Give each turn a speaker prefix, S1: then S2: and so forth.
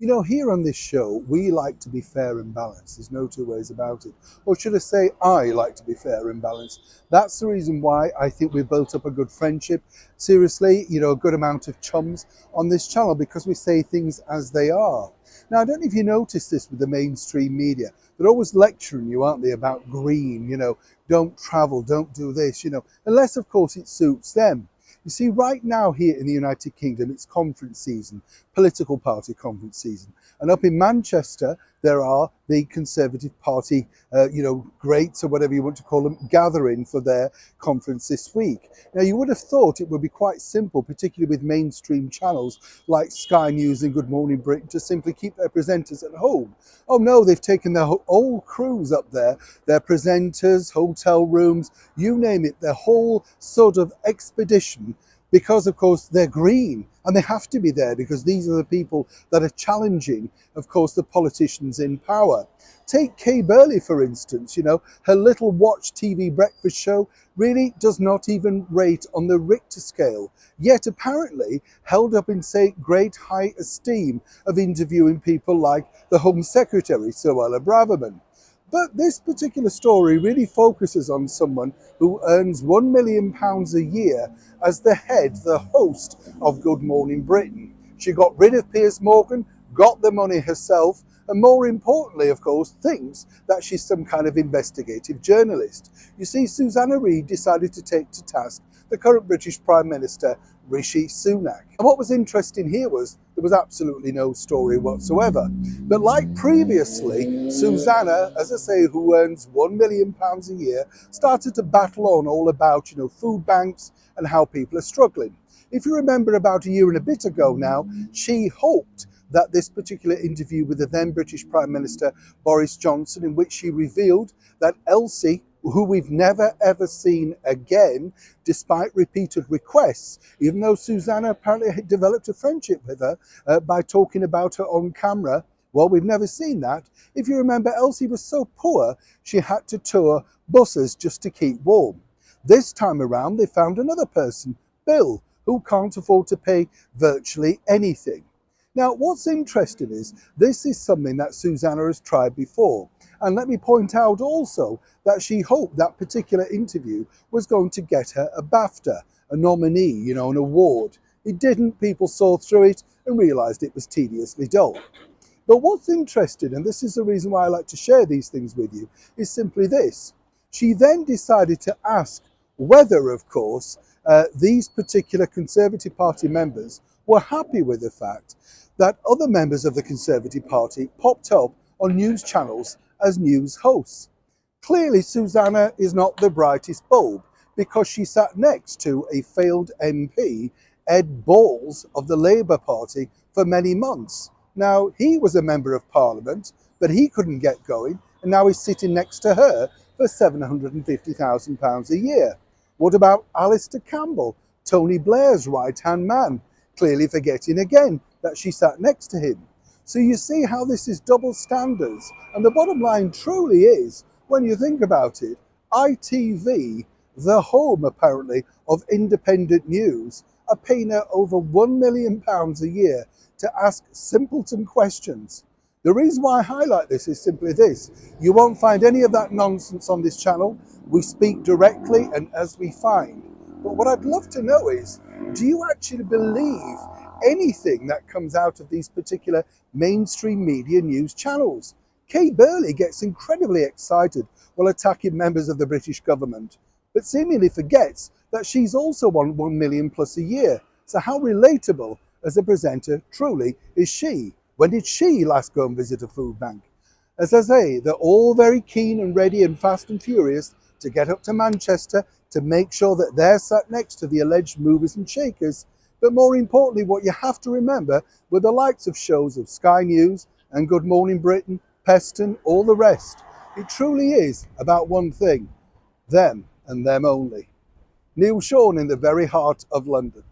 S1: You know, here on this show, we like to be fair and balanced. There's no two ways about it. Or should I say, I like to be fair and balanced. That's the reason why I think we've built up a good friendship. Seriously, you know, a good amount of chums on this channel because we say things as they are. Now, I don't know if you noticed this with the mainstream media. They're always lecturing you, aren't they, about green, you know, don't travel, don't do this, you know, unless, of course, it suits them. You see, right now here in the United Kingdom, it's conference season, political party conference season. And up in Manchester, there are the Conservative Party, greats or whatever you want to call them, gathering for their conference this week. Now, you would have thought it would be quite simple, particularly with mainstream channels like Sky News and Good Morning Britain, to simply keep their presenters at home. Oh no, they've taken their whole crews up there, their presenters, hotel rooms, you name it, their whole sort of expedition, because of course they're green and they have to be there because these are the people that are challenging, of course, the politicians in power. Take Kay Burley, for instance, you know, her little watch TV breakfast show really does not even rate on the Richter scale, yet apparently held up in, say, great high esteem of interviewing people like the Home Secretary, Suella Braverman. But this particular story really focuses on someone who earns £1 million a year as the head, the host of Good Morning Britain. She got rid of Piers Morgan, got the money herself, and more importantly, of course, thinks that she's some kind of investigative journalist. You see, Susanna Reid decided to take to task the current British Prime Minister, Rishi Sunak. And what was interesting here was there was absolutely no story whatsoever. But like previously, Susanna, as I say, who earns £1 million a year, started to battle on all about, you know, food banks and how people are struggling. If you remember about a year and a bit ago now, she hoped that this particular interview with the then British Prime Minister Boris Johnson, in which she revealed that Elsie, who we've never ever seen again, despite repeated requests, even though Susanna apparently had developed a friendship with her by talking about her on camera. Well, we've never seen that. If you remember, Elsie was so poor, she had to tour buses just to keep warm. This time around, they found another person, Bill, who can't afford to pay virtually anything. Now, what's interesting is this is something that Susanna has tried before. And let me point out also that she hoped that particular interview was going to get her a BAFTA, a nominee, you know, an award. It didn't. People saw through it and realised it was tediously dull. But what's interesting, and this is the reason why I like to share these things with you, is simply this. She then decided to ask whether, of course, these particular Conservative Party members were happy with the fact that other members of the Conservative Party popped up on news channels as news hosts. Clearly, Susanna is not the brightest bulb because she sat next to a failed MP, Ed Balls of the Labour Party, for many months. Now, he was a member of Parliament, but he couldn't get going, and now he's sitting next to her for £750,000 a year. What about Alistair Campbell, Tony Blair's right-hand man, clearly forgetting again that she sat next to him? So you see how this is double standards. And the bottom line truly is, when you think about it, ITV, the home apparently of independent news, are paying her over £1 million a year to ask simpleton questions. The reason why I highlight this is simply this. You won't find any of that nonsense on this channel. We speak directly and as we find. But what I'd love to know is, do you actually believe anything that comes out of these particular mainstream media news channels? Kay Burley gets incredibly excited while attacking members of the British government, but seemingly forgets that she's also on £1 million plus a year. So how relatable as a presenter truly is she? When did she last go and visit a food bank? As I say, they're all very keen and ready and fast and furious to get up to Manchester to make sure that they're sat next to the alleged movers and shakers. But more importantly, what you have to remember were the likes of shows of Sky News and Good Morning Britain, Peston, all the rest. It truly is about one thing, them and them only. Neil Sean in the very heart of London.